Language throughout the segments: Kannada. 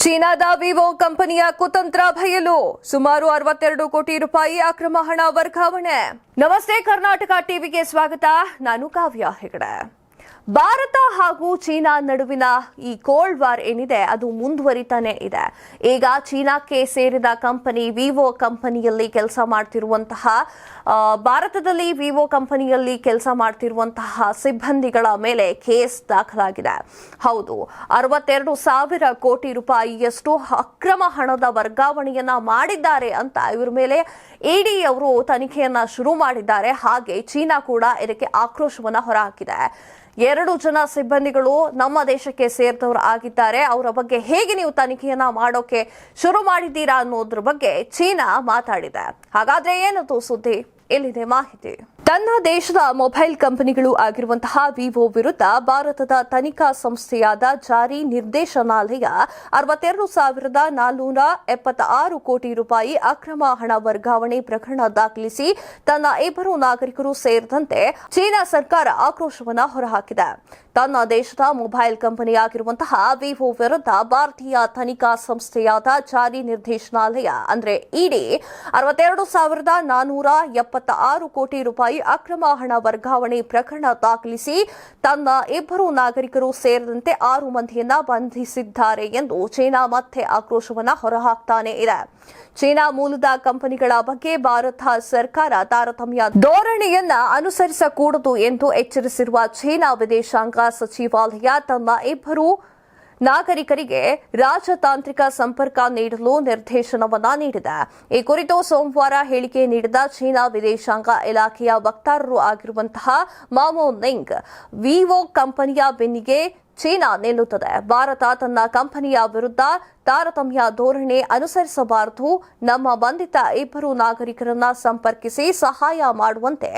ಚೀನಾದ ವಿವೋ ಕಂಪನಿಯ ಕುತಂತ್ರ ಬಯಲು. ಸುಮಾರು 62 ಕೋಟಿ ರೂಪಾಯಿ ಅಕ್ರಮ ಹಣ ವರ್ಗಾವಣೆ. ನಮಸ್ತೆ, ಕರ್ನಾಟಕ ಟಿವಿಗೆ ಸ್ವಾಗತ. ನಾನು ಕಾವ್ಯ ಹೆಗಡೆ. ಭಾರತ ಹಾಗೂ ಚೀನಾ ನಡುವಿನ ಈ ಕೋಲ್ಡ್ ವಾರ್ ಏನಿದೆ ಅದು ಮುಂದುವರಿತಾನೆ ಇದೆ. ಈಗ ಚೀನಾಕ್ಕೆ ಸೇರಿದ ಕಂಪನಿ ವಿವೋ ಕಂಪನಿಯಲ್ಲಿ ಕೆಲಸ ಮಾಡ್ತಿರುವಂತಹ ಭಾರತದಲ್ಲಿ ವಿವೋ ಕಂಪನಿಯಲ್ಲಿ ಕೆಲಸ ಮಾಡ್ತಿರುವಂತಹ ಸಿಬ್ಬಂದಿಗಳ ಮೇಲೆ ಕೇಸ್ ದಾಖಲಾಗಿದೆ. ಹೌದು, 62,000 ಕೋಟಿ ರೂಪಾಯಿಯಷ್ಟು ಅಕ್ರಮ ಹಣದ ವರ್ಗಾವಣೆಯನ್ನ ಮಾಡಿದ್ದಾರೆ ಅಂತ ಇವರ ಮೇಲೆ ಇಡಿ ಅವರು ತನಿಖೆಯನ್ನ ಶುರು ಮಾಡಿದ್ದಾರೆ. ಹಾಗೆ ಚೀನಾ ಕೂಡ ಇದಕ್ಕೆ ಆಕ್ರೋಶವನ್ನ ಹೊರಹಾಕಿದೆ. 2 ಜನ ಸಿಬ್ಬಂದಿಗಳು ನಮ್ಮ ದೇಶಕ್ಕೆ ಸೇರಿದವರು ಆಗಿದ್ದಾರೆ. ಅವರ ಬಗ್ಗೆ ಹೇಗೆ ನೀವು ತನಿಖೆಯನ್ನ ಮಾಡೋಕೆ ಶುರು ಮಾಡಿದ್ದೀರಾ ಅನ್ನೋದ್ರ ಬಗ್ಗೆ ಚೀನಾ ಮಾತಾಡಿದೆ. ಹಾಗಾದ್ರೆ ಏನದು ಸುದ್ದಿ? ಇಲ್ಲಿದೆ ಮಾಹಿತಿ. ತನ್ನ ದೇಶದ ಮೊಬೈಲ್ ಕಂಪನಿಗಳು ಆಗಿರುವಂತಹ ವಿವೋ ವಿರುದ್ಧ ಭಾರತದ ತನಿಖಾ ಸಂಸ್ಥೆಯಾದ ಜಾರಿ ನಿರ್ದೇಶನಾಲಯ 62,476 ಕೋಟಿ ರೂಪಾಯಿ ಅಕ್ರಮ ಹಣ ವರ್ಗಾವಣೆ ಪ್ರಕರಣ ದಾಖಲಿಸಿ ತನ್ನ 2 ನಾಗರಿಕರು ಸೇರಿದಂತೆ ಚೀನಾ ಸರ್ಕಾರ ಆಕ್ರೋಶವನ್ನು ಹೊರಹಾಕಿದೆ. ತನ್ನ ದೇಶದ ಮೊಬೈಲ್ ಕಂಪನಿಯಾಗಿರುವಂತಹ ವಿವೋ ವಿರುದ್ಧ ಭಾರತೀಯ ತನಿಖಾ ಸಂಸ್ಥೆಯಾದ ಜಾರಿ ನಿರ್ದೇಶನಾಲಯ ಅಂದ್ರೆ ಇಡಿ 62,476 ಕೋಟಿ ರೂಪಾಯಿ ಅಕ್ರಮ ಹಣ ವರ್ಗಾವಣೆ ಪ್ರಕರಣ ದಾಖಲಿಸಿ ತನ್ನ 2 ನಾಗರಿಕರು ಸೇರಿದಂತೆ 6 ಮಂದಿಯನ್ನ ಬಂಧಿಸಿದ್ದಾರೆ ಎಂದು ಚೀನಾ ಮತ್ತೆ ಆಕ್ರೋಶವನ್ನ ಹೊರಹಾಕ್ತಾನೆ ಇದೆ. ಚೀನಾ ಮೂಲದ ಕಂಪನಿಗಳ ಬಗ್ಗೆ ಭಾರತ ಸರ್ಕಾರ ತಾರತಮ್ಯ ಧೋರಣೆಯನ್ನ ಅನುಸರಿಸಕೂಡದು ಎಂದು ಎಚ್ಚರಿಸಿರುವ ಚೀನಾ ವಿದೇಶಾಂಗ ಸಚಿವಾಲಯ ತನ್ನ 2 ನಾಗರಿಕರಿಗೆ ರಾಜತಾಂತ್ರಿಕ ಸಂಪರ್ಕ ನೀಡಲು ನಿರ್ದೇಶನವನ್ನ ನೀಡಿದೆ. ಈ ಕುರಿತು ಸೋಮವಾರ ಹೇಳಿಕೆ ನೀಡಿದ ಚೀನಾ ವಿದೇಶಾಂಗ ಇಲಾಖೆಯ ವಕ್ತಾರರು ಆಗಿರುವಂತಹ ಮಾಮೋ ನಿಂಗ್, ವಿವೋ ಕಂಪನಿಯ ಬೆನ್ನಿಗೆ ಚೀನಾ ನಿಲ್ಲುತ್ತದೆ. ಭಾರತ ತನ್ನ ಕಂಪನಿಯ ವಿರುದ್ಧ ತಾರತಮ್ಯ ಧೋರಣೆ ಅನುಸರಿಸಬಾರದು. ನಮ್ಮ ಬಂಧಿತ 2 ನಾಗರಿಕರನ್ನ ಸಂಪರ್ಕಿಸಿ ಸಹಾಯ ಮಾಡುವಂತೆ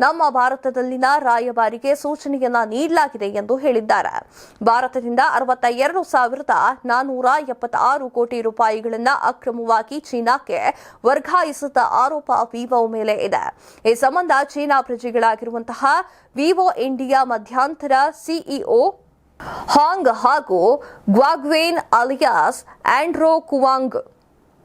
ನಮ್ಮ ಭಾರತದಲ್ಲಿನ ರಾಯಭಾರಿಗೆ ಸೂಚನೆಯನ್ನ ನೀಡಲಾಗಿದೆ ಎಂದು ಹೇಳಿದ್ದಾರೆ. ಭಾರತದಿಂದ 62,476 ಕೋಟಿ ರೂಪಾಯಿಗಳನ್ನ ಅಕ್ರಮವಾಗಿ ಚೀನಾಕ್ಕೆ ವರ್ಗಾಯಿಸಿದ ಆರೋಪ ವಿವೋ ಮೇಲೆ ಇದೆ. ಈ ಸಂಬಂಧ ಚೀನಾ ಪ್ರಜೆಗಳಾಗಿರುವಂತಹ ವಿವೋ ಇಂಡಿಯಾ ಮಧ್ಯಂತರ ಸಿಇಒ ಹಾಂಗ್ ಹಾಗೂ ಗ್ವಾಗ್ವೇನ್ ಅಲಿಯಾಸ್ ಆಂಡ್ರೋ ಕುವಾಂಗ್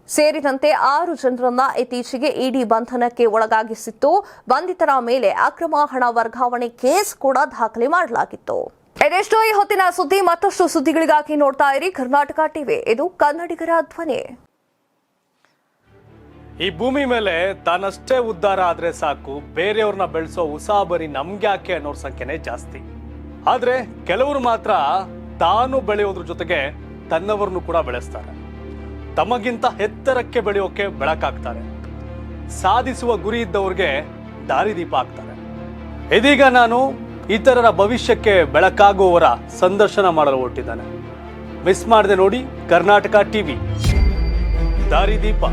ಸೇರಿದಂತೆ 6 ಜನರನ್ನ ಇತ್ತೀಚೆಗೆ ಇಡಿ ಬಂಧನಕ್ಕೆ ಒಳಗಾಗಿಸಿತ್ತು. ಬಂಧಿತರ ಮೇಲೆ ಅಕ್ರಮ ಹಣ ವರ್ಗಾವಣೆ ಕೇಸ್ ಕೂಡ ದಾಖಲೆ ಮಾಡಲಾಗಿತ್ತು. ಇದೆಷ್ಟೋ ಈ ಹೊತ್ತಿನ ಸುದ್ದಿ. ಮತ್ತಷ್ಟು ಸುದ್ದಿಗಳಿಗಾಗಿ ನೋಡ್ತಾ ಇರಿ ಕರ್ನಾಟಕ ಟಿವಿ. ಇದು ಕನ್ನಡಿಗರ ಧ್ವನಿ. ಈ ಭೂಮಿ ಮೇಲೆ ತಾನಷ್ಟೇ ಉದ್ಧಾರ ಆದ್ರೆ ಸಾಕು, ಬೇರೆಯವ್ರನ್ನ ಬೆಳೆಸೋ ಉಸಾಬರಿ ನಮ್ಗ್ಯಾಕೆ ಅನ್ನೋರ್ ಸಂಖ್ಯೆನೇ ಜಾಸ್ತಿ. ಆದ್ರೆ ಕೆಲವರು ಮಾತ್ರ ತಾನು ಬೆಳೆಯೋದ್ರ ಜೊತೆಗೆ ತನ್ನವರನ್ನು ಕೂಡ ಬೆಳೆಸ್ತಾರೆ. ತಮಗಿಂತ ಎತ್ತರಕ್ಕೆ ಬೆಳೆಯೋಕೆ ಬೆಳಕಾಗ್ತಾರೆ. ಸಾಧಿಸುವ ಗುರಿ ಇದ್ದವ್ರಿಗೆ ದಾರಿದೀಪ ಆಗ್ತಾರೆ. ಇದೀಗ ನಾನು ಇತರರ ಭವಿಷ್ಯಕ್ಕೆ ಬೆಳಕಾಗುವವರ ಸಂದರ್ಶನ ಮಾಡಲು ಹೊರಟಿದ್ದಾನೆ. ಮಿಸ್ ಮಾಡದೆ ನೋಡಿ ಕರ್ನಾಟಕ ಟಿವಿ ದಾರಿದೀಪ.